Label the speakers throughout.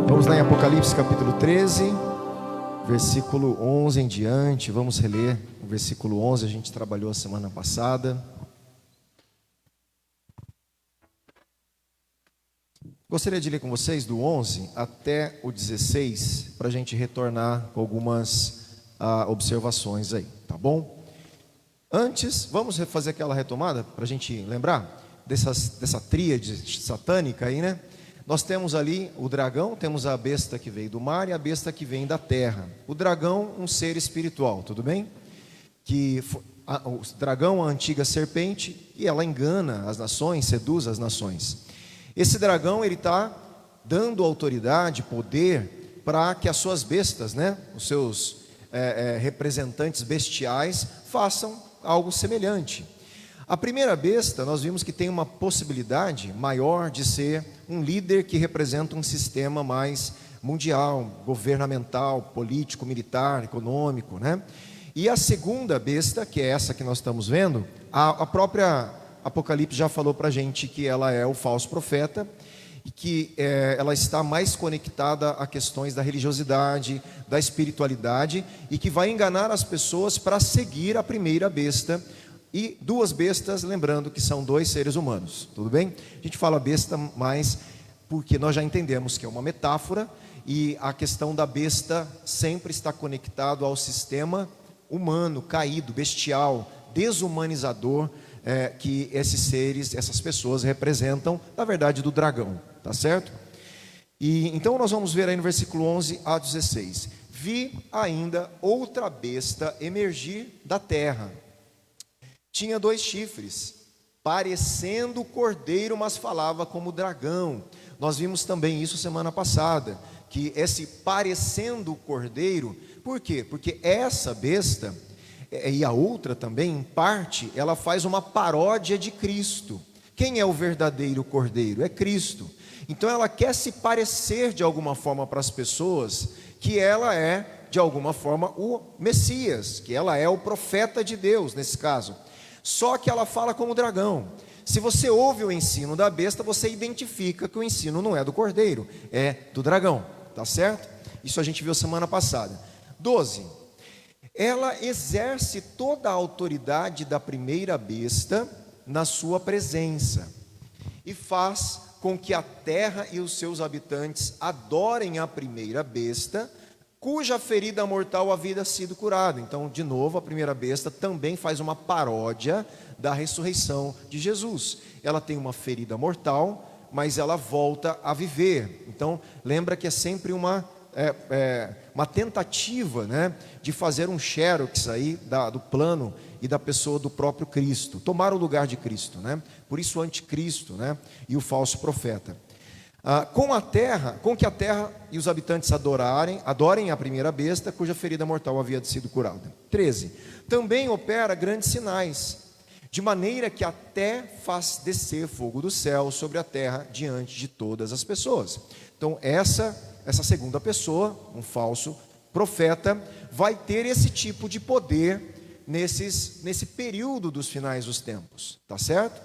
Speaker 1: Vamos lá em Apocalipse capítulo 13, versículo 11 em diante. Vamos reler o versículo 11, a gente trabalhou a semana passada. Gostaria de ler com vocês do 11 até o 16, para a gente retornar com algumas observações aí, tá bom? Antes, vamos fazer aquela retomada, para a gente lembrar dessa tríade satânica aí, né? Nós temos ali o dragão, temos a besta que veio do mar e a besta que vem da terra. O dragão, um ser espiritual, tudo bem? O dragão, a antiga serpente, e ela engana as nações, seduz as nações. Esse dragão, ele está dando autoridade, poder, para que as suas bestas, né, os seus representantes bestiais, façam algo semelhante. A primeira besta, nós vimos que tem uma possibilidade maior de ser um líder que representa um sistema mais mundial, governamental, político, militar, econômico, né? E a segunda besta, que é essa que nós estamos vendo, a própria Apocalipse já falou para a gente que ela é o falso profeta, e que ela está mais conectada a questões da religiosidade, da espiritualidade, e que vai enganar as pessoas para seguir a primeira besta. E duas bestas, lembrando que são dois seres humanos, tudo bem? A gente fala besta, mas porque nós já entendemos que é uma metáfora, e a questão da besta sempre está conectado ao sistema humano, caído, bestial, desumanizador, que esses seres, essas pessoas representam, na verdade, do dragão, tá certo? E então nós vamos ver aí no versículo 11 a 16: vi ainda outra besta emergir da terra. Tinha 2 chifres, parecendo cordeiro, mas falava como dragão. Nós vimos também isso semana passada, que esse parecendo cordeiro, por quê? Porque essa besta, e a outra também, em parte, ela faz uma paródia de Cristo. Quem é o verdadeiro cordeiro? É Cristo. Então ela quer se parecer de alguma forma para as pessoas, que ela é, de alguma forma, o Messias, que ela é o profeta de Deus, nesse caso. Só que ela fala como dragão. Se você ouve o ensino da besta, você identifica que o ensino não é do cordeiro, é do dragão, tá certo? Isso a gente viu semana passada. 12. Ela exerce toda a autoridade da primeira besta na sua presença, e faz com que a terra e os seus habitantes adorem a primeira besta, cuja ferida mortal havia sido curada. Então, de novo, a primeira besta também faz uma paródia da ressurreição de Jesus. Ela tem uma ferida mortal, mas ela volta a viver. Então, lembra que é sempre uma tentativa, né, de fazer um xerox aí do plano e da pessoa do próprio Cristo, tomar o lugar de Cristo, né? Por isso o anticristo, né, e o falso profeta. Com que a terra e os habitantes adorem a primeira besta, cuja ferida mortal havia sido curada. 13. Também opera grandes sinais, de maneira que até faz descer fogo do céu sobre a terra diante de todas as pessoas. Então essa segunda pessoa, um falso profeta, vai ter esse tipo de poder nesse período dos finais dos tempos, tá certo?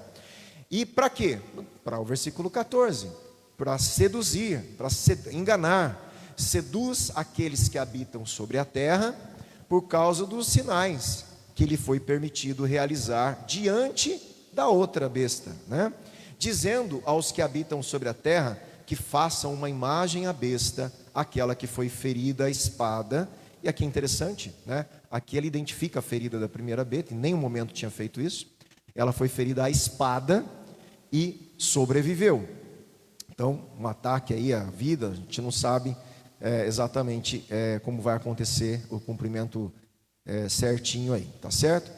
Speaker 1: E para quê? Para o versículo 14, para seduzir, para enganar, seduz aqueles que habitam sobre a terra, por causa dos sinais que lhe foi permitido realizar diante da outra besta, né? Dizendo aos que habitam sobre a terra que façam uma imagem à besta, aquela que foi ferida à espada. E aqui é interessante, né? Aqui ele identifica a ferida da primeira besta, em nenhum momento tinha feito isso. Ela foi ferida à espada e sobreviveu. Então, um ataque aí à vida, a gente não sabe exatamente como vai acontecer o cumprimento certinho aí, tá certo?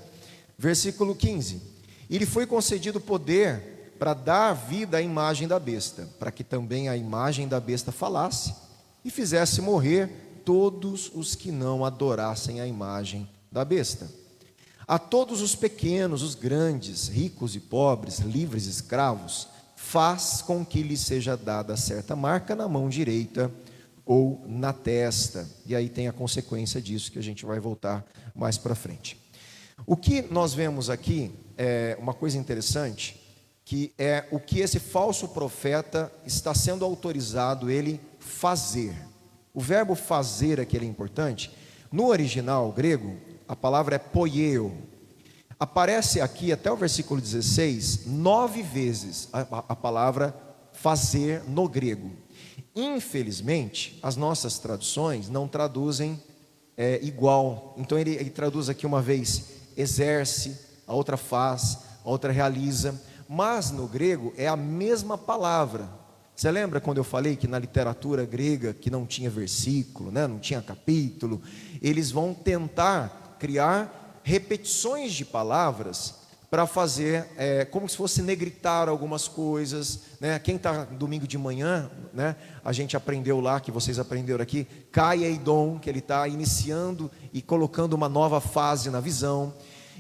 Speaker 1: Versículo 15: e lhe foi concedido poder para dar vida à imagem da besta, para que também a imagem da besta falasse e fizesse morrer todos os que não adorassem a imagem da besta. A todos os pequenos, os grandes, ricos e pobres, livres e escravos, faz com que lhe seja dada certa marca na mão direita ou na testa. E aí tem a consequência disso, que a gente vai voltar mais para frente. O que nós vemos aqui é uma coisa interessante, que é o que esse falso profeta está sendo autorizado ele fazer. O verbo fazer aqui é importante. No original grego, a palavra é poieo. Aparece aqui até o versículo 16, 9 vezes a palavra fazer no grego. Infelizmente, as nossas traduções não traduzem igual. Então ele traduz aqui uma vez exerce, a outra faz, a outra realiza. Mas no grego é a mesma palavra. Você lembra quando eu falei que na literatura grega, que não tinha versículo, né, não tinha capítulo, eles vão tentar criar repetições de palavras para fazer, como se fosse negritar algumas coisas, né? Quem está domingo de manhã, né, a gente aprendeu lá, que vocês aprenderam aqui, Kaiedon, que ele está iniciando e colocando uma nova fase na visão.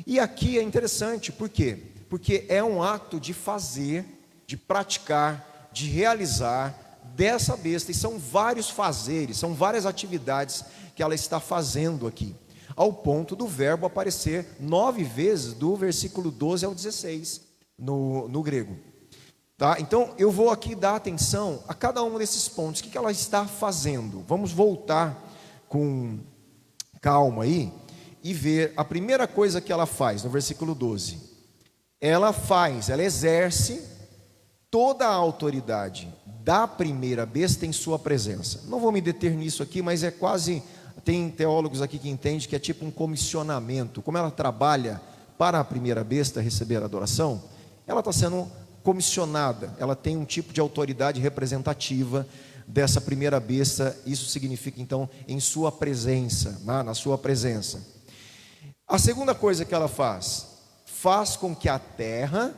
Speaker 1: E aqui é interessante, por quê? Porque é um ato de fazer, de praticar, de realizar dessa besta, e são vários fazeres, são várias atividades que ela está fazendo aqui, ao ponto do verbo aparecer 9 vezes, do versículo 12 ao 16, no grego. Tá? Então, eu vou aqui dar atenção a cada um desses pontos. O que ela está fazendo? Vamos voltar com calma aí, e ver a primeira coisa que ela faz, no versículo 12. Ela exerce toda a autoridade da primeira besta em sua presença. Não vou me deter nisso aqui, mas é quase... Tem teólogos aqui que entendem que é tipo um comissionamento. Como ela trabalha para a primeira besta receber a adoração, ela está sendo comissionada, ela tem um tipo de autoridade representativa dessa primeira besta. Isso significa então em sua presença, na sua presença. A segunda coisa que ela faz com que a terra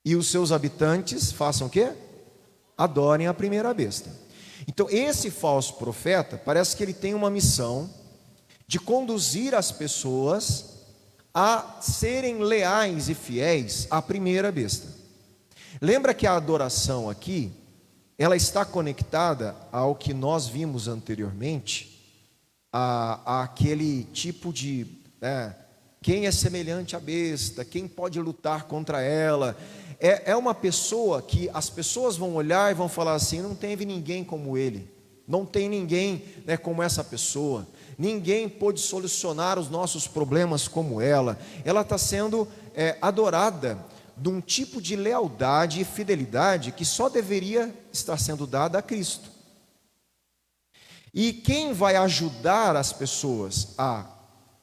Speaker 1: e os seus habitantes façam o quê? Adorem a primeira besta. Então esse falso profeta, parece que ele tem uma missão de conduzir as pessoas a serem leais e fiéis à primeira besta. Lembra que a adoração aqui, ela está conectada ao que nós vimos anteriormente, a aquele tipo de, quem é semelhante à besta, quem pode lutar contra ela. É uma pessoa que as pessoas vão olhar e vão falar assim: não teve ninguém como ele, não tem ninguém, como essa pessoa, ninguém pôde solucionar os nossos problemas como ela. Ela está sendo adorada de um tipo de lealdade e fidelidade que só deveria estar sendo dada a Cristo. E quem vai ajudar as pessoas a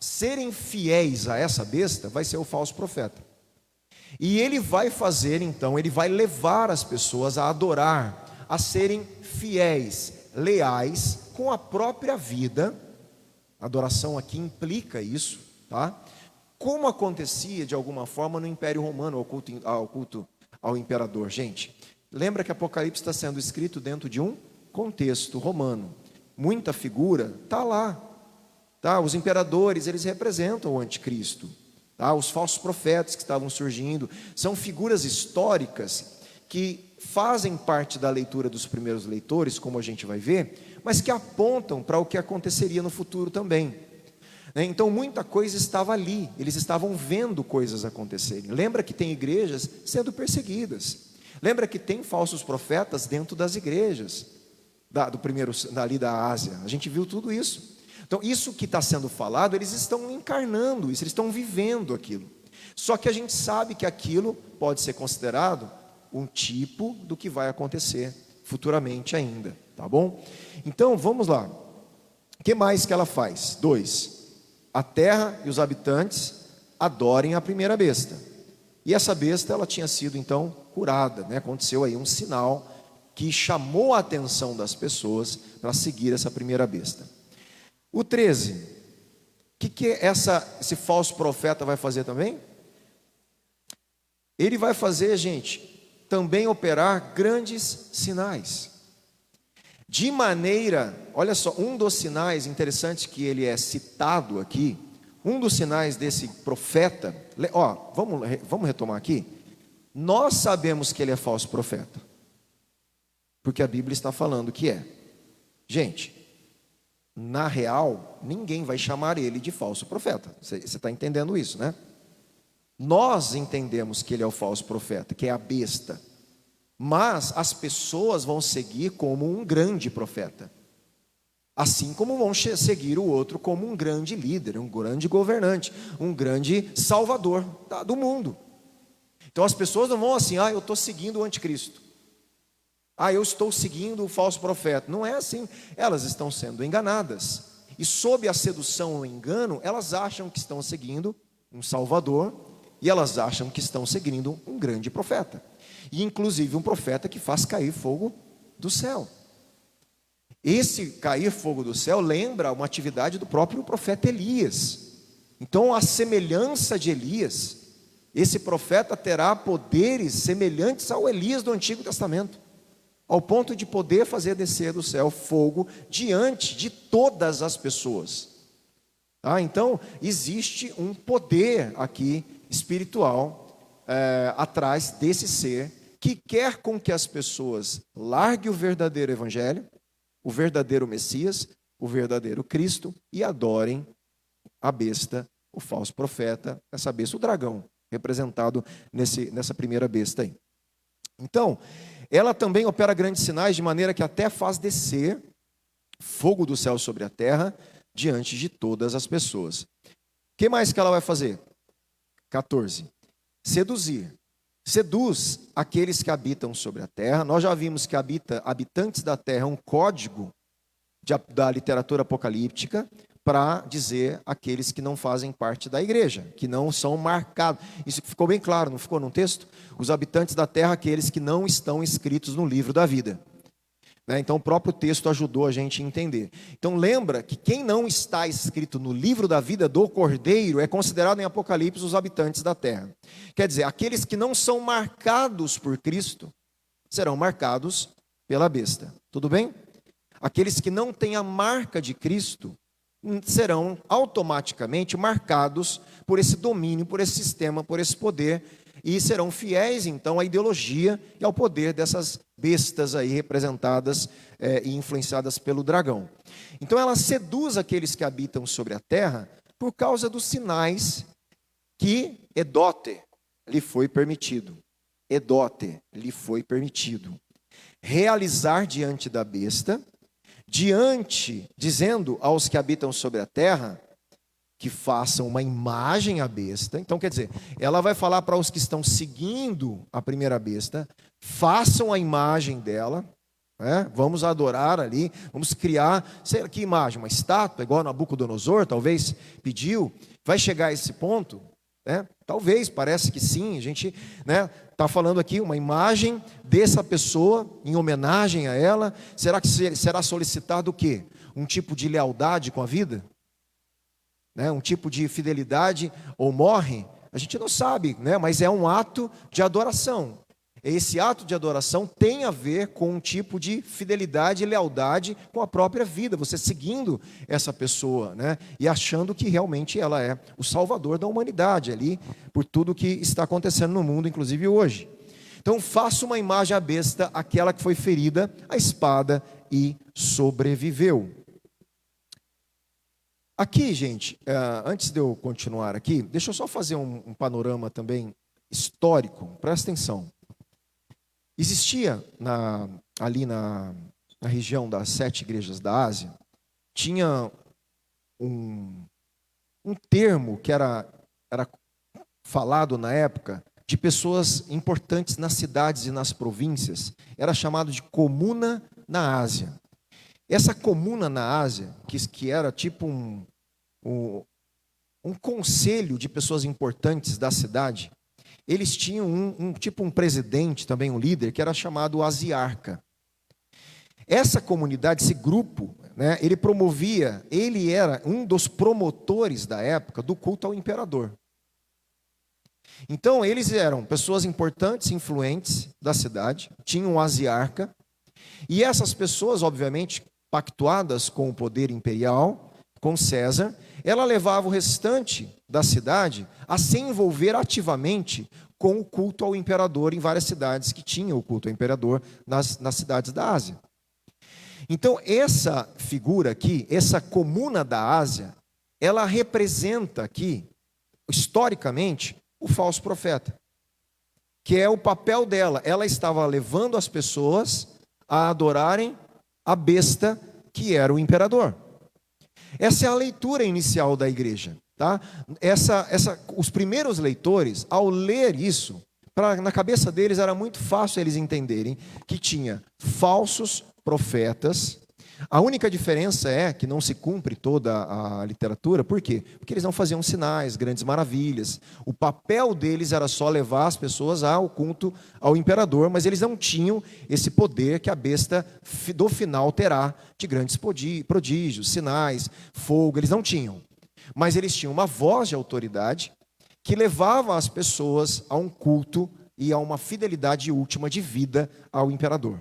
Speaker 1: serem fiéis a essa besta vai ser o falso profeta. E ele vai fazer, então, ele vai levar as pessoas a adorar, a serem fiéis, leais com a própria vida. A adoração aqui implica isso, tá? Como acontecia de alguma forma no Império Romano, ao culto ao imperador. Gente, lembra que Apocalipse está sendo escrito dentro de um contexto romano. Muita figura está lá, tá? Os imperadores, eles representam o anticristo. Tá? Os falsos profetas que estavam surgindo são figuras históricas que fazem parte da leitura dos primeiros leitores, como a gente vai ver, mas que apontam para o que aconteceria no futuro também. Então muita coisa estava ali, eles estavam vendo coisas acontecerem. Lembra que tem igrejas sendo perseguidas, lembra que tem falsos profetas dentro das igrejas dali da Ásia. A gente viu tudo isso. Então isso que está sendo falado, eles estão encarnando isso, eles estão vivendo aquilo. Só que a gente sabe que aquilo pode ser considerado um tipo do que vai acontecer futuramente ainda, tá bom? Então vamos lá. O que mais que ela faz? 2. A terra e os habitantes adorem a primeira besta. E essa besta, ela tinha sido então curada, Aconteceu aí um sinal que chamou a atenção das pessoas para seguir essa primeira besta. O 13, o que esse falso profeta vai fazer também? Ele vai fazer, gente, também operar grandes sinais. De maneira, olha só, um dos sinais interessantes que ele é citado aqui, um dos sinais desse profeta, vamos retomar aqui. Nós sabemos que ele é falso profeta, porque a Bíblia está falando que é. Gente, na real, ninguém vai chamar ele de falso profeta. Você está entendendo isso, né? Nós entendemos que ele é o falso profeta, que é a besta. mas as pessoas vão seguir como um grande profeta. Assim como vão seguir o outro como um grande líder, um grande governante, um grande salvador do mundo. Então as pessoas não vão assim, eu estou seguindo o anticristo. Eu estou seguindo o falso profeta. Não é assim. Elas estão sendo enganadas. E sob a sedução ou engano, elas acham que estão seguindo um salvador e elas acham que estão seguindo um grande profeta. E inclusive um profeta que faz cair fogo do céu. Esse cair fogo do céu lembra uma atividade do próprio profeta Elias. Então, a semelhança de Elias, esse profeta terá poderes semelhantes ao Elias do Antigo Testamento, ao ponto de poder fazer descer do céu fogo diante de todas as pessoas. Então, existe um poder aqui espiritual atrás desse ser que quer com que as pessoas larguem o verdadeiro evangelho, o verdadeiro Messias, o verdadeiro Cristo, e adorem a besta, o falso profeta, essa besta, o dragão, representado nessa primeira besta aí. Então, ela também opera grandes sinais, de maneira que até faz descer fogo do céu sobre a terra, diante de todas as pessoas. O que mais que ela vai fazer? 14. Seduzir. Seduz aqueles que habitam sobre a terra. Nós já vimos que habitantes da terra é um código da literatura apocalíptica para dizer aqueles que não fazem parte da igreja, que não são marcados. Isso ficou bem claro, não ficou no texto? Os habitantes da terra, aqueles que não estão inscritos no livro da vida. Então o próprio texto ajudou a gente a entender. Então lembra que quem não está escrito no livro da vida do Cordeiro é considerado em Apocalipse os habitantes da terra. Quer dizer, aqueles que não são marcados por Cristo serão marcados pela besta. Tudo bem? Aqueles que não têm a marca de Cristo serão automaticamente marcados por esse domínio, por esse sistema, por esse poder, e serão fiéis então à ideologia e ao poder dessas bestas aí representadas e influenciadas pelo dragão. Então ela seduz aqueles que habitam sobre a terra por causa dos sinais que Edote lhe foi permitido. Edote lhe foi permitido realizar diante da besta, dizendo aos que habitam sobre a terra que façam uma imagem à besta. Então, quer dizer, ela vai falar para os que estão seguindo a primeira besta, façam a imagem dela, vamos adorar ali, vamos criar, sei lá que imagem, uma estátua, igual Nabucodonosor, talvez, pediu. Vai chegar a esse ponto? Talvez, parece que sim, a gente está falando aqui uma imagem dessa pessoa, em homenagem a ela. Será que será solicitado o quê? Um tipo de lealdade com a vida? Um tipo de fidelidade ou morre? A gente não sabe, mas é um ato de adoração. Esse ato de adoração tem a ver com um tipo de fidelidade e lealdade com a própria vida, você seguindo essa pessoa, e achando que realmente ela é o salvador da humanidade ali, por tudo que está acontecendo no mundo, inclusive hoje. Então faça uma imagem à besta, aquela que foi ferida à espada e sobreviveu. Aqui, gente, antes de eu continuar aqui, deixa eu só fazer um panorama também histórico, presta atenção. Existia ali na região das 7 igrejas da Ásia, tinha um termo que era falado na época de pessoas importantes nas cidades e nas províncias, era chamado de comuna na Ásia. Essa comuna na Ásia, que era tipo um conselho de pessoas importantes da cidade, eles tinham um presidente, também um líder, que era chamado asiarca. Essa comunidade, esse grupo, ele era um dos promotores da época do culto ao imperador. Então, eles eram pessoas importantes, influentes da cidade, tinham um asiarca, e essas pessoas, obviamente, pactuadas com o poder imperial, com César, ela levava o restante da cidade a se envolver ativamente com o culto ao imperador em várias cidades que tinham o culto ao imperador nas cidades da Ásia. Então, essa figura aqui, essa comuna da Ásia, ela representa aqui, historicamente, o falso profeta. que é o papel dela. Ela estava levando as pessoas a adorarem a besta que era o imperador. Essa é a leitura inicial da igreja, tá? Os primeiros leitores, ao ler isso, na cabeça deles era muito fácil eles entenderem que tinha falsos profetas. A única diferença é que não se cumpre toda a literatura. Por quê? Porque eles não faziam sinais, grandes maravilhas. O papel deles era só levar as pessoas ao culto ao imperador, mas eles não tinham esse poder que a besta do final terá de grandes prodígios, sinais, fogo. Eles não tinham. Mas eles tinham uma voz de autoridade que levava as pessoas a um culto e a uma fidelidade última de vida ao imperador.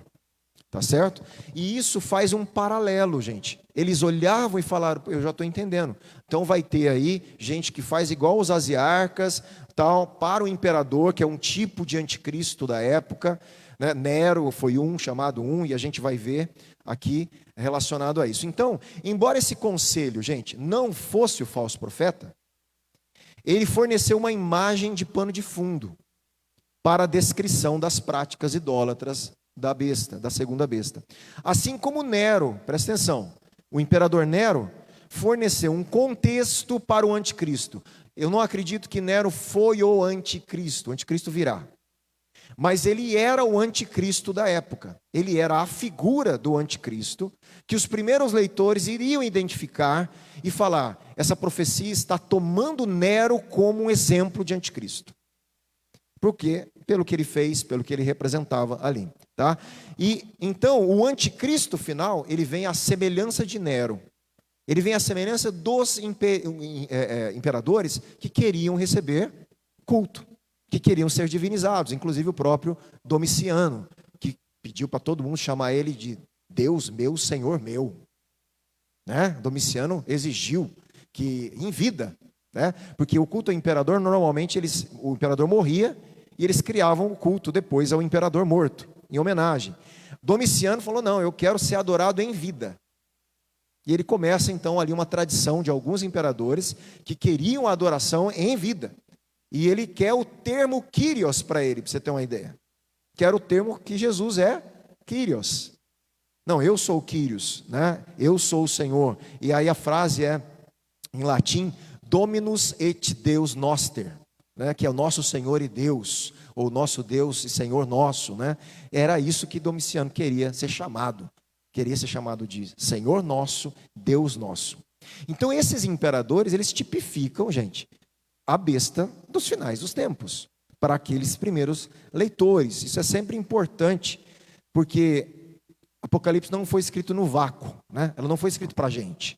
Speaker 1: Tá certo? E isso faz um paralelo, gente. Eles olhavam e falaram, eu já estou entendendo. Então vai ter aí gente que faz igual os asiarcas, tal, para o imperador, que é um tipo de anticristo da época, né? Nero foi chamado e a gente vai ver aqui relacionado a isso. Então, embora esse conselho, gente, não fosse o falso profeta, ele forneceu uma imagem de pano de fundo para a descrição das práticas idólatras da besta, da segunda besta. Assim como Nero, presta atenção, o imperador Nero forneceu um contexto para o anticristo. Eu não acredito que Nero foi o anticristo virá. Mas ele era o anticristo da época. Ele era a figura do anticristo que os primeiros leitores iriam identificar e falar, essa profecia está tomando Nero como um exemplo de anticristo. Porque, pelo que ele fez, pelo que ele representava ali. Tá? E então o anticristo final, ele vem à semelhança de Nero. Ele vem à semelhança dos imperadores que queriam receber culto, que queriam ser divinizados, inclusive o próprio Domiciano, que pediu para todo mundo chamar ele de Deus meu, Senhor meu. Né? Domiciano exigiu que, em vida, né? Porque o culto ao imperador, normalmente, o imperador morria e eles criavam o culto depois ao imperador morto, em homenagem. Domiciano falou, não, eu quero ser adorado em vida. E ele começa então ali uma tradição de alguns imperadores que queriam a adoração em vida. E ele quer o termo Kyrios para ele, para você ter uma ideia. Quer o termo que Jesus é, Kyrios. Não, eu sou o Kyrios, né? Eu sou o Senhor. E aí a frase é, em latim, Dominus et Deus Noster, né? Que é o nosso Senhor e Deus, ou nosso Deus e Senhor nosso, né? Era isso que Domiciano queria ser chamado de Senhor nosso, Deus nosso. Então esses imperadores, eles tipificam, gente, a besta dos finais dos tempos, para aqueles primeiros leitores. Isso é sempre importante, porque Apocalipse não foi escrito no vácuo, né? Ela não foi escrita para a gente.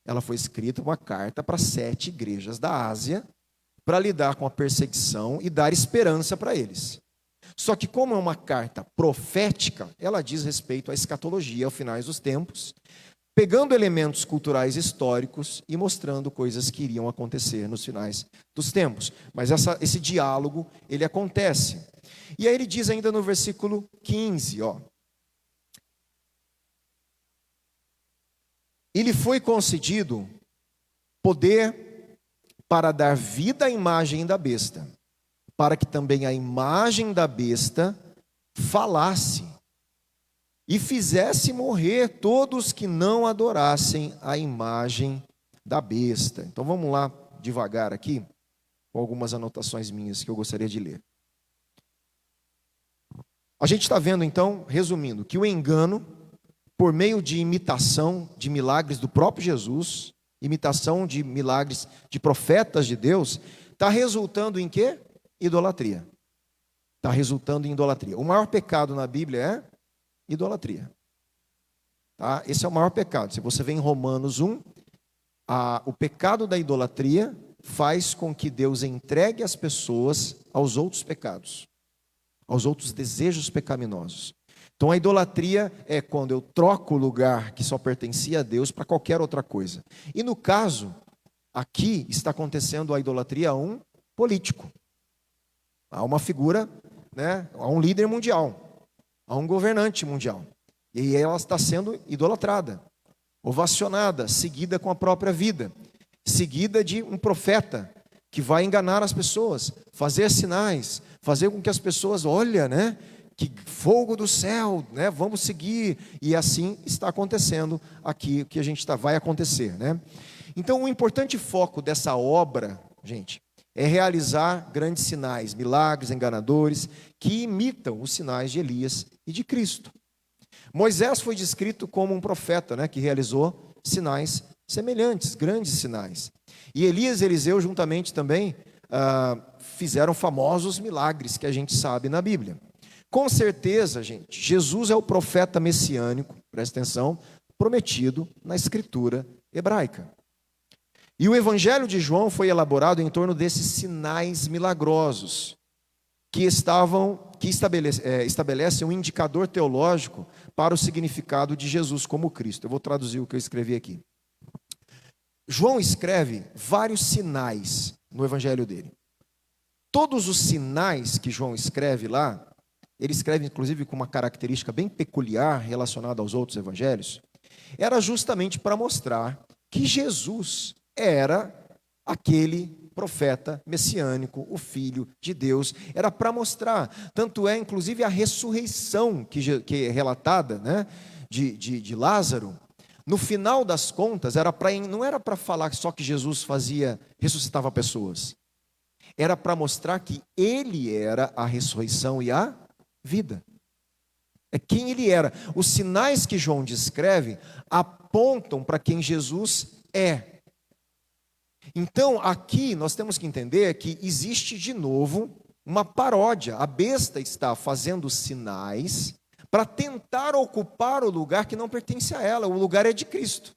Speaker 1: Ela foi escrita uma carta para 7 igrejas da Ásia, para lidar com a perseguição e dar esperança para eles. Só que como é uma carta profética, ela diz respeito à escatologia, aos finais dos tempos, pegando elementos culturais históricos e mostrando coisas que iriam acontecer nos finais dos tempos. Mas esse diálogo, ele acontece. E aí ele diz ainda no versículo 15, ó. E lhe foi concedido poder para dar vida à imagem da besta, para que também a imagem da besta falasse e fizesse morrer todos que não adorassem a imagem da besta. Então vamos lá devagar aqui, com algumas anotações minhas que eu gostaria de ler. A gente está vendo então, resumindo, que o engano, por meio de imitação de milagres do próprio Jesus, imitação de milagres de profetas de Deus, está resultando em quê? Idolatria. Está resultando em idolatria. O maior pecado na Bíblia é idolatria. Tá? Esse é o maior pecado. Se você vê em Romanos 1, o pecado da idolatria faz com que Deus entregue as pessoas aos outros pecados, aos outros desejos pecaminosos. Então a idolatria é quando eu troco o lugar que só pertencia a Deus para qualquer outra coisa. E no caso, aqui está acontecendo a idolatria a um político, a uma figura, né, a um líder mundial, a um governante mundial. E ela está sendo idolatrada, ovacionada, seguida com a própria vida, seguida de um profeta que vai enganar as pessoas, fazer sinais, fazer com que as pessoas olhem, né? Que fogo do céu, né? Vamos seguir. E assim está acontecendo aqui, o que a gente vai acontecer, né? Então, o importante foco dessa obra, gente, é realizar grandes sinais, milagres, enganadores, que imitam os sinais de Elias e de Cristo. Moisés foi descrito como um profeta, né? Que realizou sinais semelhantes, grandes sinais. E Elias e Eliseu, juntamente também, fizeram famosos milagres que a gente sabe na Bíblia. Com certeza, gente, Jesus é o profeta messiânico, presta atenção, prometido na escritura hebraica. E o Evangelho de João foi elaborado em torno desses sinais milagrosos, que estabelecem um indicador teológico para o significado de Jesus como Cristo. Eu vou traduzir o que eu escrevi aqui. João escreve vários sinais no Evangelho dele. Todos os sinais que João escreve lá, ele escreve inclusive com uma característica bem peculiar relacionada aos outros evangelhos, era justamente para mostrar que Jesus era aquele profeta messiânico, o Filho de Deus, era para mostrar, tanto é inclusive a ressurreição que é relatada, né, de Lázaro, no final das contas, não era para falar só que Jesus ressuscitava pessoas, era para mostrar que ele era a ressurreição e a vida. É quem ele era. Os sinais que João descreve apontam para quem Jesus é. Então, aqui nós temos que entender que existe de novo uma paródia. A besta está fazendo sinais para tentar ocupar o lugar que não pertence a ela. O lugar é de Cristo.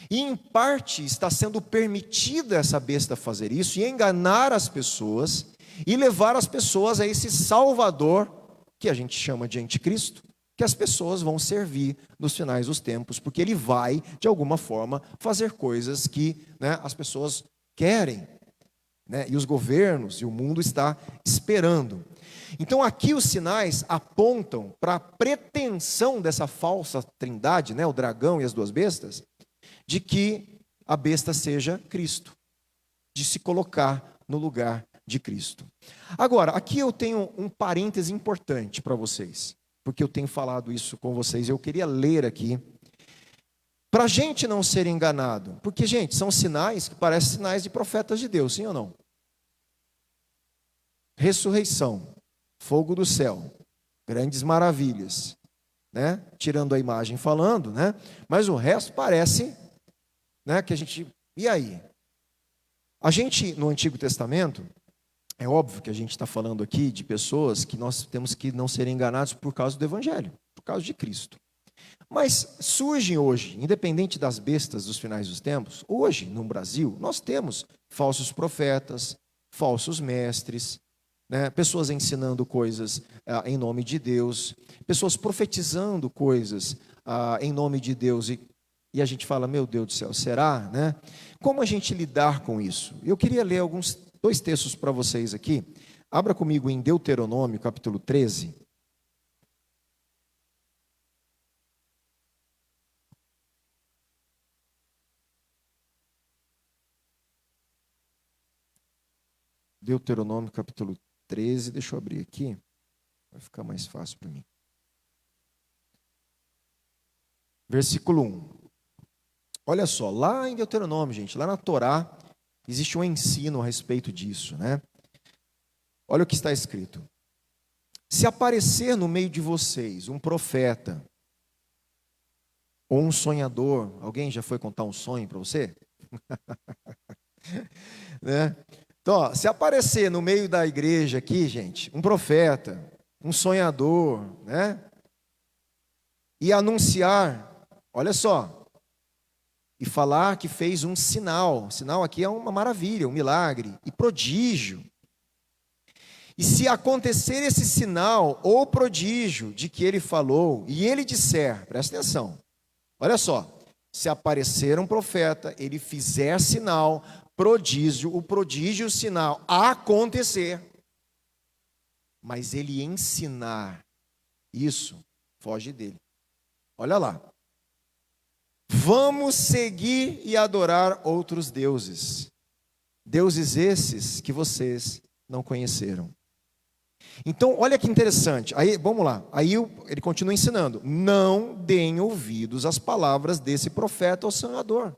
Speaker 1: E em parte está sendo permitida essa besta fazer isso e enganar as pessoas e levar as pessoas a esse Salvador, que a gente chama de anticristo, que as pessoas vão servir nos finais dos tempos, porque ele vai, de alguma forma, fazer coisas que, né, as pessoas querem, né, e os governos e o mundo está esperando. Então aqui os sinais apontam para a pretensão dessa falsa trindade, né, o dragão e as duas bestas, de que a besta seja Cristo, de se colocar no lugar de Cristo. Agora, aqui eu tenho um parêntese importante para vocês, porque eu tenho falado isso com vocês, eu queria ler aqui, para a gente não ser enganado, porque, gente, são sinais que parecem sinais de profetas de Deus, sim ou não? Ressurreição, fogo do céu, grandes maravilhas, né? Tirando a imagem falando, né? Mas o resto parece, né, que a gente... E aí? A gente, no Antigo Testamento, é óbvio que a gente está falando aqui de pessoas que nós temos que não serem enganados por causa do Evangelho, por causa de Cristo. Mas surgem hoje, independente das bestas dos finais dos tempos, hoje no Brasil nós temos falsos profetas, falsos mestres, né, pessoas ensinando coisas em nome de Deus, pessoas profetizando coisas em nome de Deus e a gente fala, meu Deus do céu, será? Né? Como a gente lidar com isso? Eu queria ler dois textos para vocês aqui. Abra comigo em Deuteronômio, capítulo 13. Deuteronômio, capítulo 13. Deixa eu abrir aqui. Vai ficar mais fácil para mim. Versículo 1. Olha só, lá em Deuteronômio, gente, lá na Torá, existe um ensino a respeito disso, né? Olha o que está escrito. Se aparecer no meio de vocês um profeta ou um sonhador, alguém já foi contar um sonho para você? Né? Então, ó, se aparecer no meio da igreja aqui, gente, um profeta, um sonhador, né? E anunciar, olha só, e falar que fez um sinal. Sinal aqui é uma maravilha, um milagre e prodígio. E se acontecer esse sinal ou prodígio de que ele falou, e ele disser, presta atenção, olha só, se aparecer um profeta, ele fizer sinal, prodígio, o prodígio, o sinal acontecer, mas ele ensinar isso, foge dele. Olha lá. Vamos seguir e adorar outros deuses. Deuses esses que vocês não conheceram. Então, olha que interessante. Aí, vamos lá. Aí ele continua ensinando: não deem ouvidos às palavras desse profeta ou sonhador,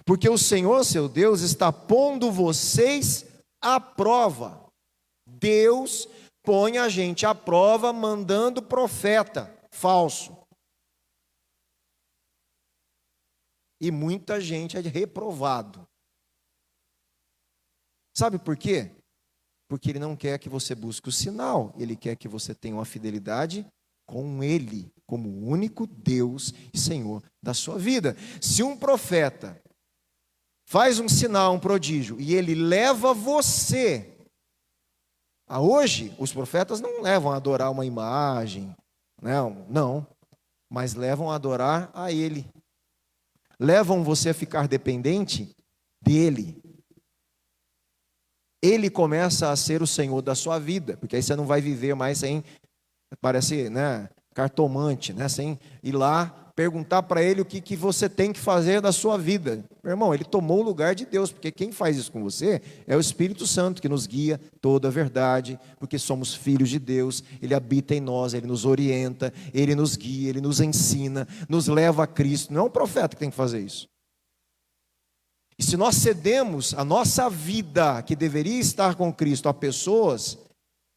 Speaker 1: porque o Senhor, seu Deus, está pondo vocês à prova. Deus põe a gente à prova mandando profeta falso. E muita gente é reprovado. Sabe por quê? Porque Ele não quer que você busque o sinal. Ele quer que você tenha uma fidelidade com Ele, como o único Deus e Senhor da sua vida. Se um profeta faz um sinal, um prodígio, e ele leva você... Hoje, os profetas não levam a adorar uma imagem, não, mas levam a adorar a Ele. Levam você a ficar dependente dEle. Ele começa a ser o Senhor da sua vida, porque aí você não vai viver mais sem, parece, cartomante, sem ir lá perguntar para Ele o que você tem que fazer da sua vida. Meu irmão, Ele tomou o lugar de Deus, porque quem faz isso com você é o Espírito Santo, que nos guia toda a verdade, porque somos filhos de Deus. Ele habita em nós, Ele nos orienta, Ele nos guia, Ele nos ensina, nos leva a Cristo. Não é um profeta que tem que fazer isso. E se nós cedemos a nossa vida, que deveria estar com Cristo, a pessoas,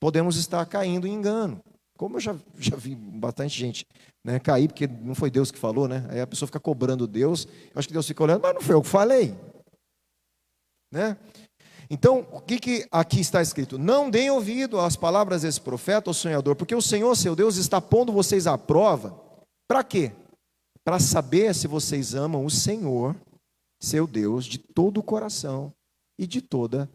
Speaker 1: podemos estar caindo em engano. Como eu já vi bastante gente cair, porque não foi Deus que falou, Aí a pessoa fica cobrando Deus. Eu acho que Deus fica olhando, mas não foi eu que falei. Então, o que aqui está escrito? Não deem ouvido às palavras desse profeta ou sonhador, porque o Senhor, seu Deus, está pondo vocês à prova. Para quê? Para saber se vocês amam o Senhor, seu Deus, de todo o coração e de toda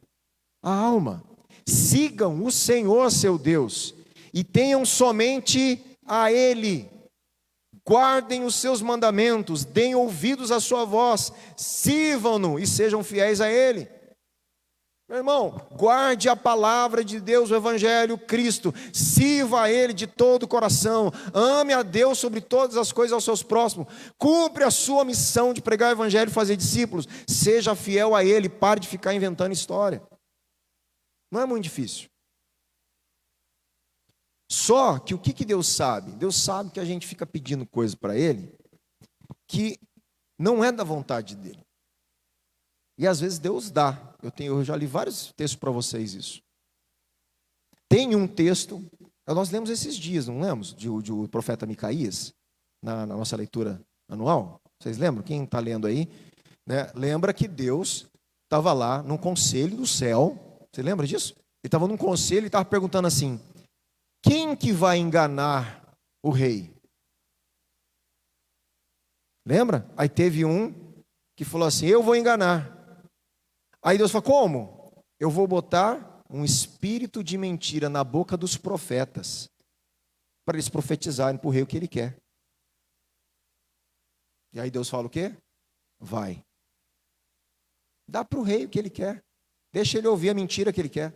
Speaker 1: a alma. Sigam o Senhor, seu Deus, e tenham somente a Ele. Guardem os seus mandamentos, deem ouvidos à sua voz, sirvam-no e sejam fiéis a Ele. Meu irmão, guarde a palavra de Deus, o Evangelho, Cristo, sirva a Ele de todo o coração, ame a Deus sobre todas as coisas aos seus próximos, cumpre a sua missão de pregar o Evangelho e fazer discípulos, seja fiel a Ele, pare de ficar inventando história. Não é muito difícil. Só que o que Deus sabe? Deus sabe que a gente fica pedindo coisa para Ele que não é da vontade dEle. E às vezes Deus dá. Eu já li vários textos para vocês isso. Tem um texto, nós lemos esses dias, não lemos? Do profeta Micaías, na nossa leitura anual. Vocês lembram? Quem está lendo aí? Lembra que Deus estava lá num conselho do céu. Você lembra disso? Ele estava num conselho e estava perguntando assim: quem que vai enganar o rei? Lembra? Aí teve um que falou assim: eu vou enganar. Aí Deus falou: como? Eu vou botar um espírito de mentira na boca dos profetas, para eles profetizarem para o rei o que ele quer. E aí Deus fala o quê? Vai. Dá para o rei o que ele quer. Deixa ele ouvir a mentira que ele quer.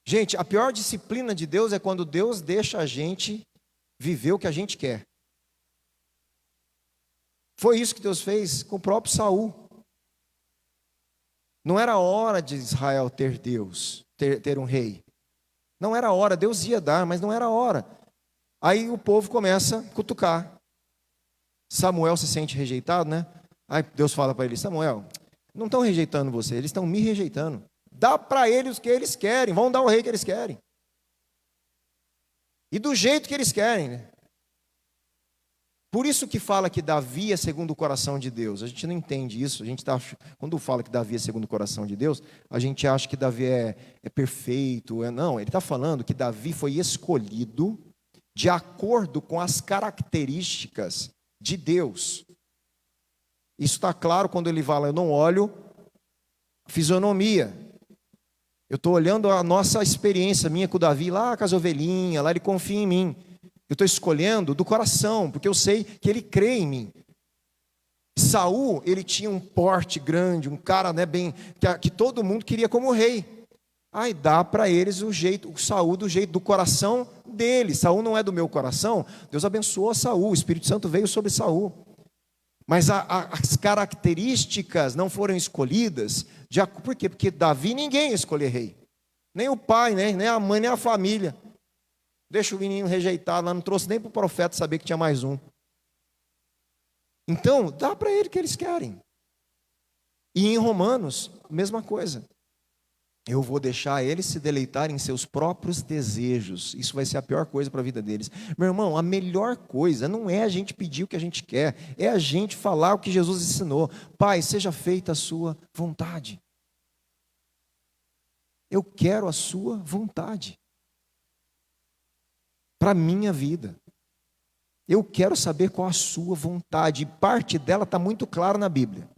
Speaker 1: Gente, a pior disciplina de Deus é quando Deus deixa a gente viver o que a gente quer. Foi isso que Deus fez com o próprio Saul. Não era hora de Israel ter Deus, ter um rei. Não era hora, Deus ia dar, mas não era hora. Aí o povo começa a cutucar. Samuel se sente rejeitado, Aí Deus fala para ele: Samuel, não estão rejeitando você, eles estão me rejeitando. Dá para eles o que eles querem, vão dar o rei que eles querem. E do jeito que eles querem, Por isso que fala que Davi é segundo o coração de Deus. A gente não entende isso. Quando fala que Davi é segundo o coração de Deus, a gente acha que Davi é perfeito. Não, ele está falando que Davi foi escolhido de acordo com as características de Deus. Isso está claro quando ele fala: eu não olho fisionomia. Eu estou olhando a nossa experiência minha com o Davi, lá com as ovelhinhas, lá ele confia em mim. Eu estou escolhendo do coração, porque eu sei que ele crê em mim. Saul, ele tinha um porte grande, um cara que todo mundo queria como rei. Aí dá para eles o Saul do jeito do coração dele. Saul não é do meu coração. Deus abençoou Saul, o Espírito Santo veio sobre Saul. Mas as características não foram escolhidas Por quê? Porque Davi ninguém ia escolher rei. Nem o pai, nem a mãe, nem a família. Deixa o menino rejeitado lá, não trouxe nem para o profeta saber que tinha mais um. Então, dá para ele o que eles querem. E em Romanos, mesma coisa. Eu vou deixar eles se deleitarem em seus próprios desejos. Isso vai ser a pior coisa para a vida deles. Meu irmão, a melhor coisa não é a gente pedir o que a gente quer, é a gente falar o que Jesus ensinou. Pai, seja feita a sua vontade. Eu quero a sua vontade para a minha vida. Eu quero saber qual a sua vontade. E parte dela está muito clara na Bíblia.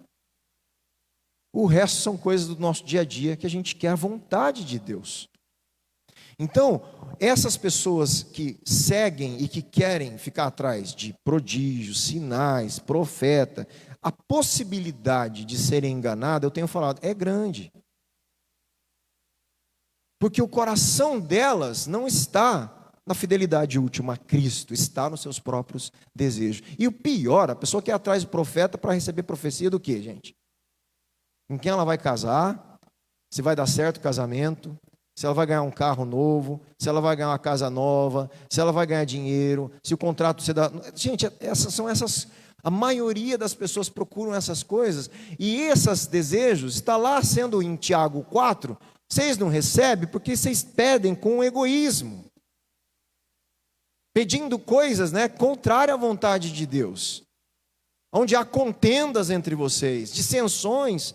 Speaker 1: O resto são coisas do nosso dia a dia que a gente quer a vontade de Deus. Então, essas pessoas que seguem e que querem ficar atrás de prodígios, sinais, profeta, a possibilidade de serem enganadas, eu tenho falado, é grande. Porque o coração delas não está na fidelidade última a Cristo, está nos seus próprios desejos. E o pior, a pessoa que é atrás do profeta para receber profecia do quê, gente? Com quem ela vai casar, se vai dar certo o casamento, se ela vai ganhar um carro novo, se ela vai ganhar uma casa nova, se ela vai ganhar dinheiro, se o contrato se dá... Gente, a maioria das pessoas procuram essas coisas, e esses desejos, está lá sendo em Tiago 4, vocês não recebem porque vocês pedem com egoísmo, pedindo coisas, contrárias à vontade de Deus, onde há contendas entre vocês, dissensões.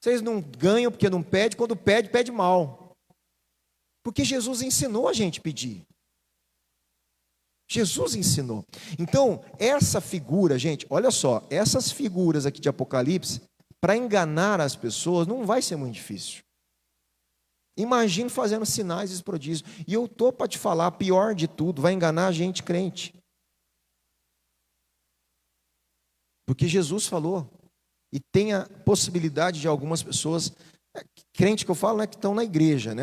Speaker 1: Vocês não ganham porque não pedem, quando pede, pede mal. Porque Jesus ensinou a gente a pedir. Jesus ensinou. Então, essa figura, gente, olha só, essas figuras aqui de Apocalipse, para enganar as pessoas, não vai ser muito difícil. Imagina fazendo sinais e prodígios. E eu estou para te falar, pior de tudo, vai enganar a gente crente. Porque Jesus falou. E tem a possibilidade de algumas pessoas, crente que eu falo, que estão na igreja,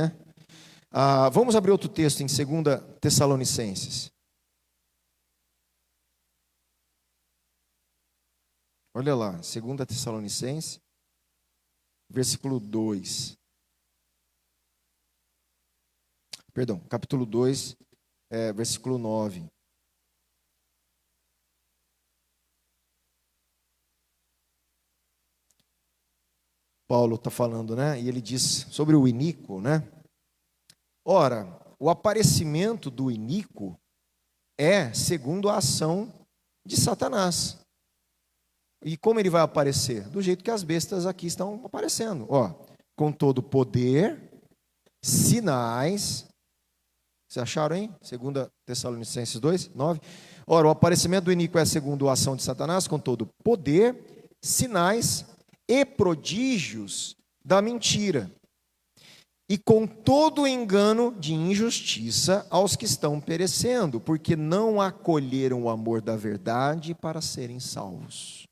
Speaker 1: vamos abrir outro texto em 2 Tessalonicenses. Olha lá, 2 Tessalonicenses, versículo 2. Perdão, capítulo 2, versículo 9. Paulo está falando, e ele diz sobre o iníquo, Ora, o aparecimento do iníquo é segundo a ação de Satanás. E como ele vai aparecer? Do jeito que as bestas aqui estão aparecendo, com todo poder, sinais. Vocês acharam, hein? 2 Tessalonicenses 2, 9. Ora, o aparecimento do iníquo é segundo a ação de Satanás, com todo poder, sinais e prodígios da mentira, e com todo o engano de injustiça aos que estão perecendo, porque não acolheram o amor da verdade para serem salvos.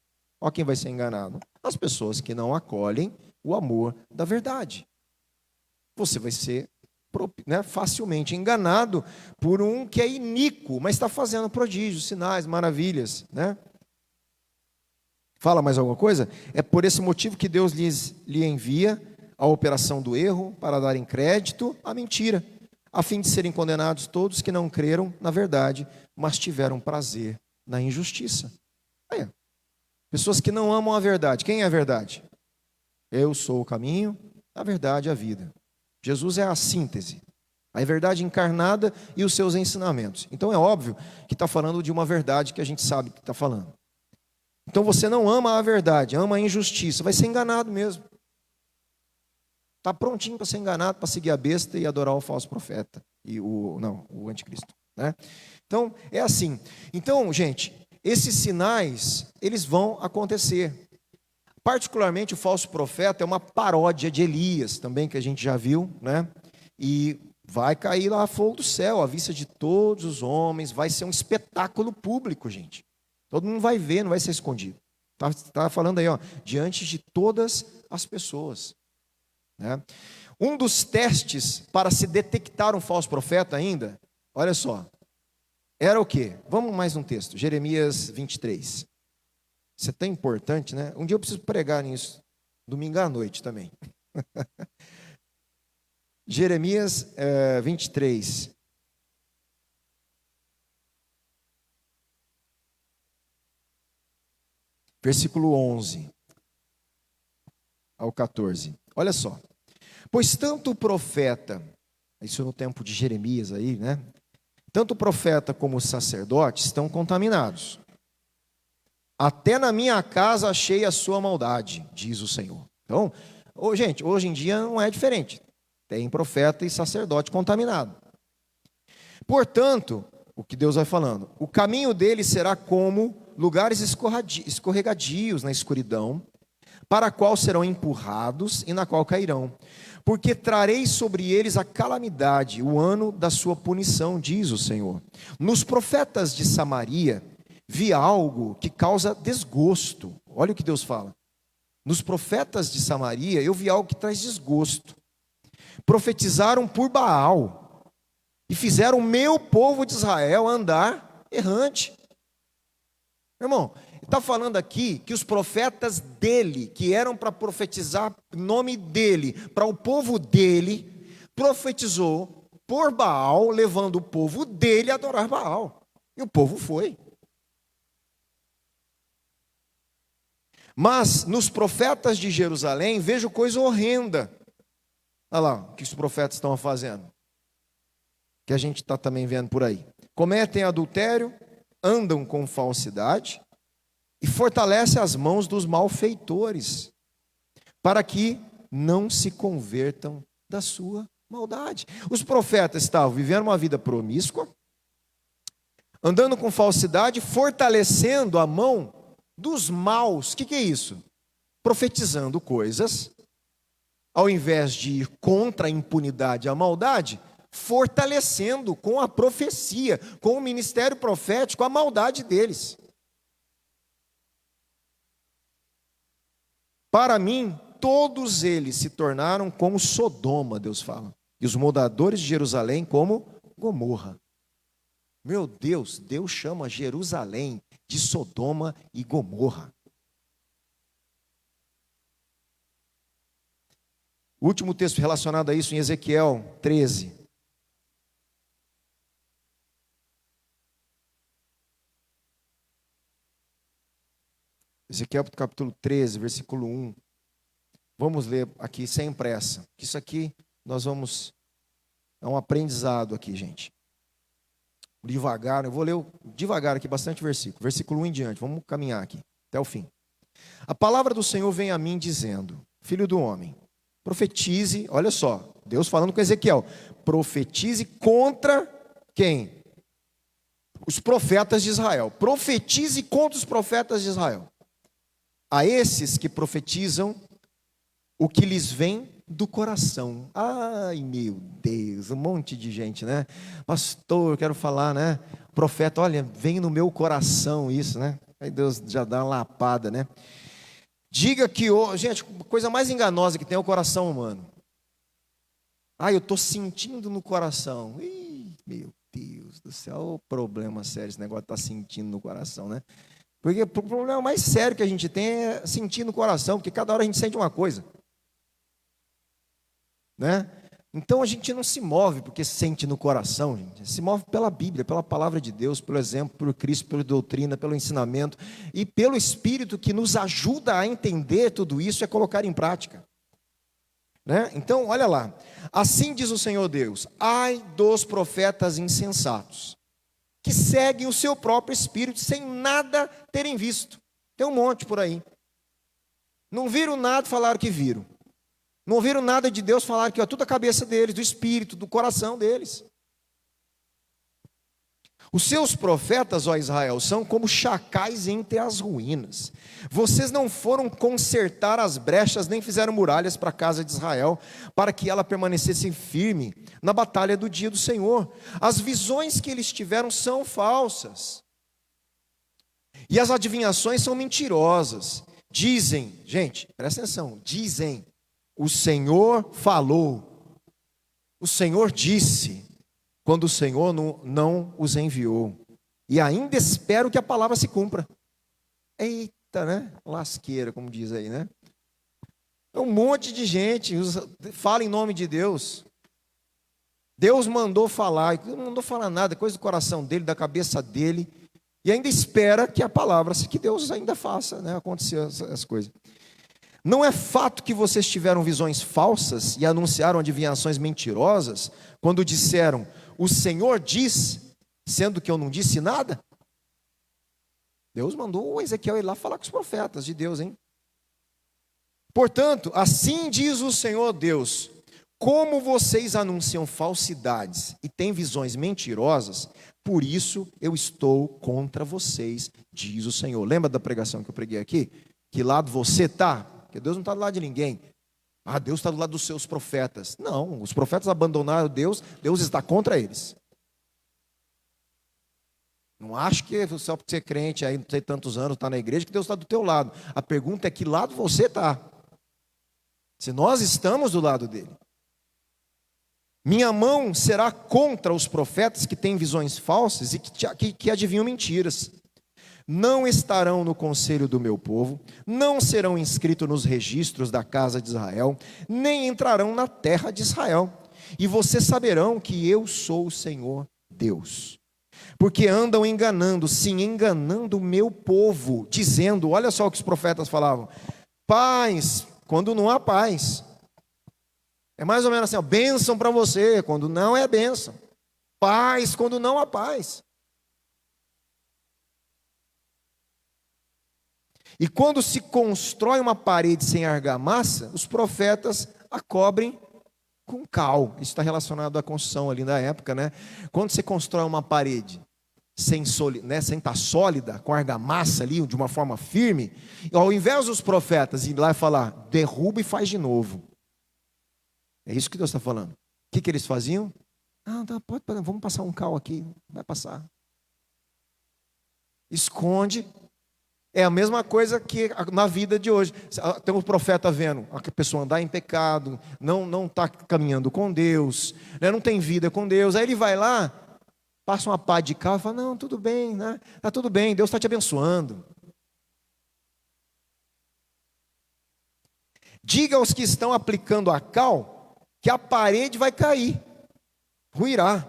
Speaker 1: Olha quem vai ser enganado: as pessoas que não acolhem o amor da verdade. Você vai ser facilmente enganado por um que é iníquo, mas está fazendo prodígios, sinais, maravilhas, Fala mais alguma coisa? É por esse motivo que Deus lhe envia a operação do erro para darem crédito à mentira, a fim de serem condenados todos que não creram na verdade, mas tiveram prazer na injustiça. Pessoas que não amam a verdade. Quem é a verdade? Eu sou o caminho, a verdade e a vida. Jesus é a síntese, a verdade encarnada e os seus ensinamentos. Então é óbvio que está falando de uma verdade que a gente sabe que está falando. Então você não ama a verdade, ama a injustiça, vai ser enganado mesmo. Está prontinho para ser enganado, para seguir a besta e adorar o falso profeta, o anticristo. Então, é assim. Então, gente, esses sinais, eles vão acontecer. Particularmente o falso profeta é uma paródia de Elias, também que a gente já viu, E vai cair lá fogo do céu, à vista de todos os homens, vai ser um espetáculo público, gente. Todo mundo vai ver, não vai ser escondido. Está falando aí, diante de todas as pessoas. Um dos testes para se detectar um falso profeta ainda, olha só, era o quê? Vamos mais um texto, Jeremias 23. Isso é tão importante, Um dia eu preciso pregar nisso. domingo à noite também. Jeremias 23. Versículo 11 ao 14. Olha só. Pois tanto o profeta, isso no tempo de Jeremias aí, né? Tanto o profeta como o sacerdote estão contaminados. Até na minha casa achei a sua maldade, diz o Senhor. Então, gente, hoje em dia não é diferente. Tem profeta e sacerdote contaminado. Portanto, o que Deus vai falando, o caminho deles será como lugares escorregadios na escuridão, para a qual serão empurrados e na qual cairão. Porque trarei sobre eles a calamidade, o ano da sua punição, diz o Senhor. Nos profetas de Samaria, vi algo que causa desgosto. Olha o que Deus fala. Nos profetas de Samaria, eu vi algo que traz desgosto. Profetizaram por Baal e fizeram o meu povo de Israel andar errante. Irmão, está falando aqui que os profetas dele, que eram para profetizar em nome dele, para o povo dele, profetizou por Baal, levando o povo dele a adorar Baal. E o povo foi. Mas nos profetas de Jerusalém, vejo coisa horrenda. Olha lá o que os profetas estão fazendo. Que a gente está também vendo por aí. Cometem adultério, andam com falsidade e fortalecem as mãos dos malfeitores, para que não se convertam da sua maldade. Os profetas estavam vivendo uma vida promíscua, andando com falsidade, fortalecendo a mão dos maus. O que é isso? Profetizando coisas, ao invés de ir contra a impunidade e a maldade, fortalecendo com a profecia, com o ministério profético, a maldade deles. Para mim, todos eles se tornaram como Sodoma, Deus fala, e os moradores de Jerusalém como Gomorra. Meu Deus, Deus chama Jerusalém de Sodoma e Gomorra. O último texto relacionado a isso em Ezequiel 13. Ezequiel capítulo 13, versículo 1. Vamos ler aqui sem pressa. Isso aqui nós vamos... É um aprendizado aqui, gente. Devagar, eu vou ler devagar aqui bastante versículo. Versículo 1 em diante, vamos caminhar aqui até o fim. A palavra do Senhor vem a mim dizendo: Filho do homem, profetize, olha só, Deus falando com Ezequiel, profetize contra quem? Os profetas de Israel. Profetize contra os profetas de Israel. A esses que profetizam o que lhes vem do coração. Ai, meu Deus, um monte de gente, né? Pastor, eu quero falar, né? Profeta, olha, vem no meu coração isso, né? Aí Deus já dá uma lapada, né? Diga que, gente, a coisa mais enganosa que tem é o coração humano. Ah, eu estou sentindo no coração. Ih, meu Deus do céu, o problema sério esse negócio de estar sentindo no coração, né? Porque o problema mais sério que a gente tem é sentir no coração, porque cada hora a gente sente uma coisa, né? Então a gente não se move porque sente no coração, gente. Se move pela Bíblia, pela palavra de Deus, pelo exemplo, por Cristo, pela doutrina, pelo ensinamento e pelo Espírito que nos ajuda a entender tudo isso e a colocar em prática, né? Então, olha lá. Assim diz o Senhor Deus: ai dos profetas insensatos, que seguem o seu próprio espírito sem nada terem visto. Tem um monte por aí. Não viram nada, falaram que viram. Não ouviram nada de Deus, falaram que é tudo a cabeça deles, do espírito, do coração deles. Os seus profetas, ó Israel, são como chacais entre as ruínas. Vocês não foram consertar as brechas, nem fizeram muralhas para a casa de Israel, para que ela permanecesse firme na batalha do dia do Senhor. As visões que eles tiveram são falsas, e as adivinhações são mentirosas. Dizem, gente, presta atenção, dizem: o Senhor falou, o Senhor disse, quando o Senhor não os enviou. E ainda espero que a palavra se cumpra. Eita, né? Lasqueira, como diz aí, né? Um monte de gente fala em nome de Deus. Deus mandou falar, e não mandou falar nada, é coisa do coração dele, da cabeça dele, e ainda espera que a palavra, que Deus ainda faça, né, acontecer as coisas. Não é fato que vocês tiveram visões falsas e anunciaram adivinhações mentirosas, quando disseram, o Senhor diz, sendo que eu não disse nada? Deus mandou o Ezequiel ir lá falar com os profetas de Deus, hein? Portanto, assim diz o Senhor Deus, como vocês anunciam falsidades e têm visões mentirosas, por isso eu estou contra vocês, diz o Senhor. Lembra da pregação que eu preguei aqui? Que lado você está? Porque Deus não está do lado de ninguém. Ah, Deus está do lado dos seus profetas. Não, os profetas abandonaram Deus, Deus está contra eles. Não acho que só porque você é crente aí, não sei tantos anos, está na igreja, que Deus está do teu lado. A pergunta é que lado você está. Se nós estamos do lado dele. Minha mão será contra os profetas que têm visões falsas e que adivinham mentiras. Não estarão no conselho do meu povo, não serão inscritos nos registros da casa de Israel, nem entrarão na terra de Israel. E vocês saberão que eu sou o Senhor Deus. Porque andam enganando, sim, enganando o meu povo, dizendo, olha só o que os profetas falavam, paz, quando não há paz. É mais ou menos assim, ó, bênção para você, quando não é bênção. Paz, quando não há paz. E quando se constrói uma parede sem argamassa, os profetas a cobrem com cal. Isso está relacionado à construção ali da época, né? Quando você constrói uma parede sem estar sólida, com argamassa ali, de uma forma firme, ao invés dos profetas ir lá e falar, derruba e faz de novo. É isso que Deus está falando. O que eles faziam? Ah, tá, vamos passar um cal aqui, vai passar. Esconde. É a mesma coisa que na vida de hoje. Tem um profeta vendo a pessoa andar em pecado, não está caminhando com Deus, né, não tem vida com Deus. Aí ele vai lá, passa uma pá de cal e fala, não, tudo bem, né? Está tudo bem, Deus está te abençoando. Diga aos que estão aplicando a cal que a parede vai cair, ruirá,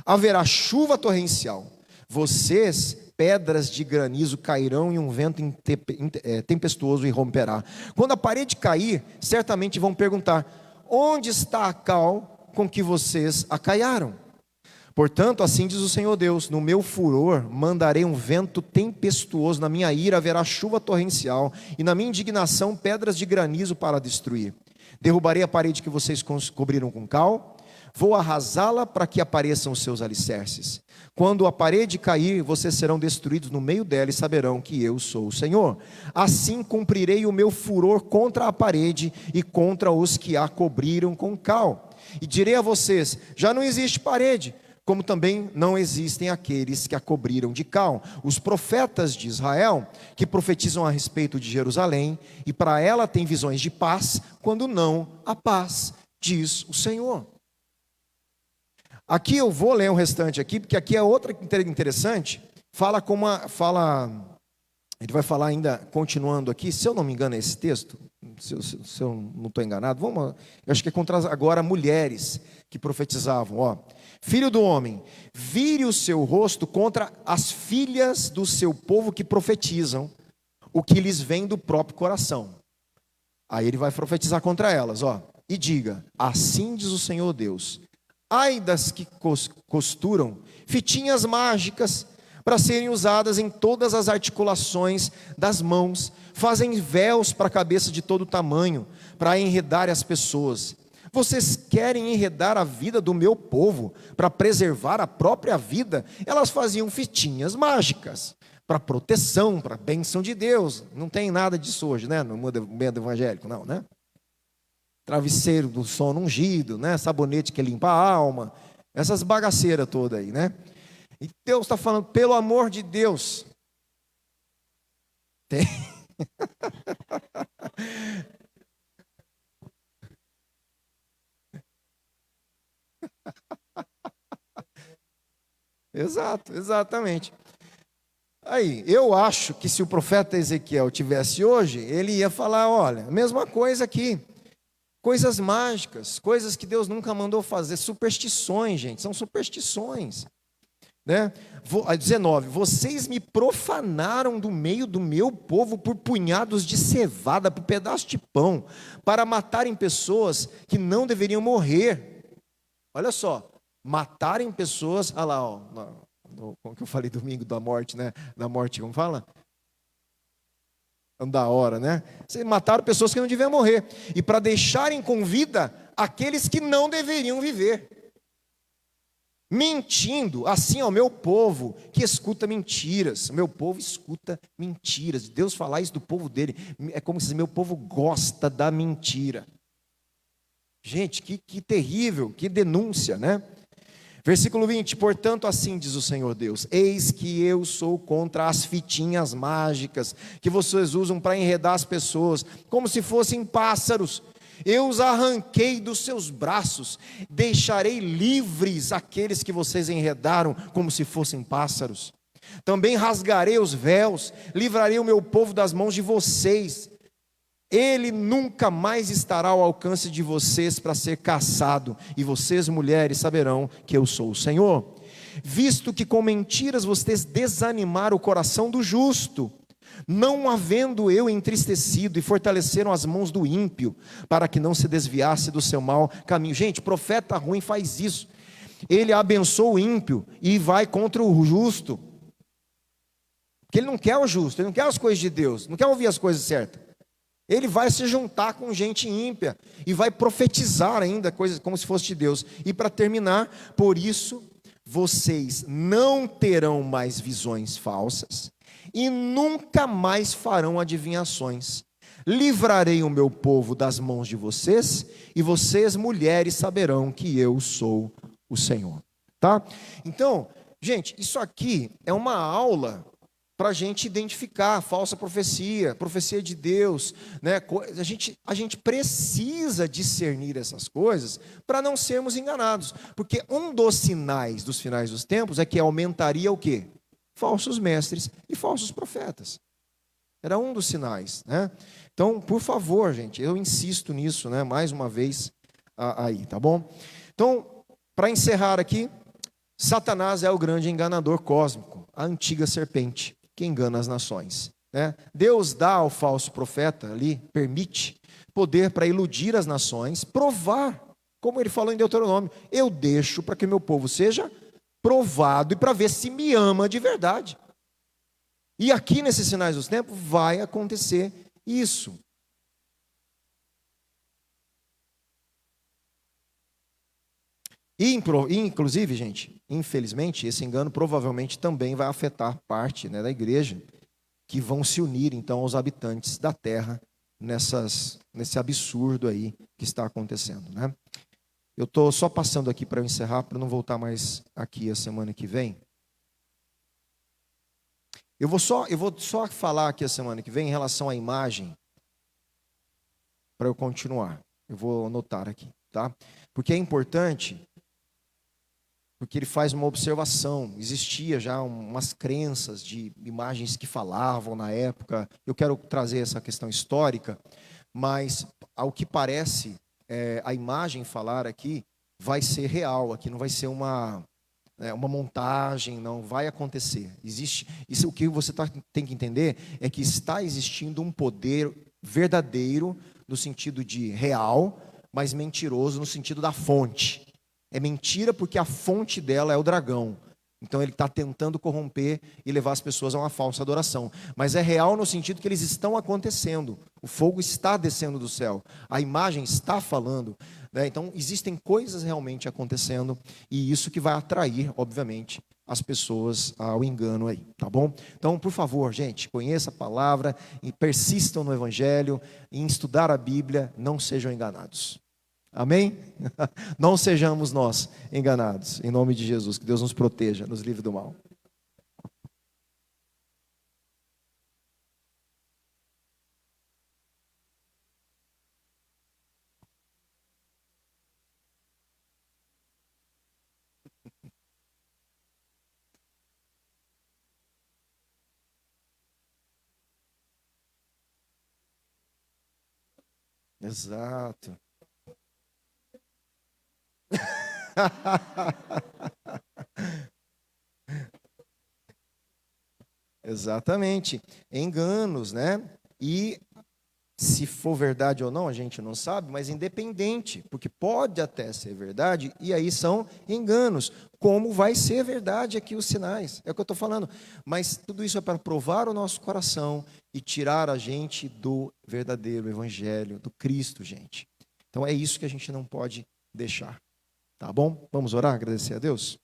Speaker 1: haverá chuva torrencial, vocês, pedras de granizo, cairão e um vento tempestuoso irromperá. Quando a parede cair, certamente vão perguntar, onde está a cal com que vocês acaiaram? Portanto, assim diz o Senhor Deus, no meu furor mandarei um vento tempestuoso, na minha ira haverá chuva torrencial, e na minha indignação pedras de granizo para destruir. Derrubarei a parede que vocês cobriram com cal, vou arrasá-la para que apareçam os seus alicerces. Quando a parede cair, vocês serão destruídos no meio dela e saberão que eu sou o Senhor. Assim cumprirei o meu furor contra a parede e contra os que a cobriram com cal. E direi a vocês, já não existe parede, como também não existem aqueles que a cobriram de cal. Os profetas de Israel, que profetizam a respeito de Jerusalém, e para ela têm visões de paz, quando não há paz, diz o Senhor. Aqui eu vou ler o restante aqui, porque aqui é outra interessante, ele vai falar ainda, continuando aqui, se eu não me engano é esse texto, se eu não estou enganado, eu acho que é contra agora mulheres que profetizavam, ó. Filho do homem, vire o seu rosto contra as filhas do seu povo que profetizam o que lhes vem do próprio coração. Aí ele vai profetizar contra elas, ó. E diga, assim diz o Senhor Deus, ai das que costuram fitinhas mágicas para serem usadas em todas as articulações das mãos, fazem véus para a cabeça de todo tamanho, para enredar as pessoas. Vocês querem enredar a vida do meu povo para preservar a própria vida? Elas faziam fitinhas mágicas para proteção, para bênção de Deus. Não tem nada disso hoje, né? No mundo evangélico, não, né? Travesseiro do sono ungido, né? Sabonete que limpa a alma, essas bagaceiras todas aí, né? E Deus está falando, pelo amor de Deus, tem... Exato, exatamente. Aí, eu acho que se o profeta Ezequiel tivesse hoje, ele ia falar, olha, a mesma coisa aqui. Coisas mágicas, coisas que Deus nunca mandou fazer, superstições, gente, são superstições, né? 19, vocês me profanaram do meio do meu povo por punhados de cevada, por pedaço de pão, para matarem pessoas que não deveriam morrer. Olha só, matarem pessoas, olha lá, ó, como que eu falei domingo da morte, né? Da morte, como fala? Da hora, né? Vocês mataram pessoas que não deviam morrer, e para deixarem com vida aqueles que não deveriam viver. Mentindo assim ao meu povo que escuta mentiras. Meu povo escuta mentiras. Deus falar isso do povo dele é como se meu povo gosta da mentira. Gente, que terrível, que denúncia, né? Versículo 20, portanto assim diz o Senhor Deus, eis que eu sou contra as fitinhas mágicas que vocês usam para enredar as pessoas, como se fossem pássaros. Eu os arranquei dos seus braços, deixarei livres aqueles que vocês enredaram como se fossem pássaros. Também rasgarei os véus, livrarei o meu povo das mãos de vocês. Ele nunca mais estará ao alcance de vocês para ser caçado, e vocês, mulheres, saberão que eu sou o Senhor. Visto que com mentiras vocês desanimaram o coração do justo, não havendo eu entristecido, e fortaleceram as mãos do ímpio, para que não se desviasse do seu mau caminho. Gente, profeta ruim faz isso. Ele abençoa o ímpio e vai contra o justo, porque ele não quer o justo, ele não quer as coisas de Deus, não quer ouvir as coisas certas. Ele vai se juntar com gente ímpia e vai profetizar ainda coisas como se fosse de Deus. E para terminar, por isso vocês não terão mais visões falsas e nunca mais farão adivinhações. Livrarei o meu povo das mãos de vocês, e vocês, mulheres, saberão que eu sou o Senhor. Tá? Então, gente, isso aqui é uma aula para a gente identificar a falsa profecia, profecia de Deus, né? A gente precisa discernir essas coisas para não sermos enganados, porque um dos sinais dos finais dos tempos é que aumentaria o quê? Falsos mestres e falsos profetas. Era um dos sinais, né? Então, por favor, gente, eu insisto nisso, né? Mais uma vez aí, tá bom? Então, para encerrar aqui, Satanás é o grande enganador cósmico, a antiga serpente que engana as nações, né? Deus dá ao falso profeta ali, permite poder para iludir as nações, provar, como ele falou em Deuteronômio, eu deixo para que meu povo seja provado e para ver se me ama de verdade. E aqui nesses sinais dos tempos vai acontecer isso. E inclusive, gente, infelizmente, esse engano provavelmente também vai afetar parte, né, da igreja, que vão se unir então aos habitantes da terra nesse absurdo aí que está acontecendo, né? Eu estou só passando aqui para eu encerrar, para não voltar mais aqui a semana que vem. Eu vou só falar aqui a semana que vem em relação à imagem, para eu continuar. Eu vou anotar aqui, tá? Porque é importante. Porque ele faz uma observação, existia já umas crenças de imagens que falavam na época. Eu quero trazer essa questão histórica, mas ao que parece, a imagem falar aqui vai ser real, aqui não vai ser uma montagem, não vai acontecer. Existe, isso, o que você tem que entender é que está existindo um poder verdadeiro no sentido de real, mas mentiroso no sentido da fonte. É mentira porque a fonte dela é o dragão. Então ele está tentando corromper e levar as pessoas a uma falsa adoração. Mas é real no sentido que eles estão acontecendo. O fogo está descendo do céu. A imagem está falando, né? Então existem coisas realmente acontecendo. E isso que vai atrair, obviamente, as pessoas ao engano aí, tá bom? Então, por favor, gente, conheça a palavra e persistam no Evangelho, em estudar a Bíblia, não sejam enganados. Amém? Não sejamos nós enganados, em nome de Jesus, que Deus nos proteja, nos livre do mal. Exato. Exatamente. Enganos, né? E se for verdade ou não, a gente não sabe, mas independente, porque pode até ser verdade, e aí são enganos. Como vai ser verdade aqui os sinais? É o que eu estou falando. Mas tudo isso é para provar o nosso coração e tirar a gente do verdadeiro evangelho, do Cristo, gente. Então é isso que a gente não pode deixar. Tá bom? Vamos orar, agradecer a Deus?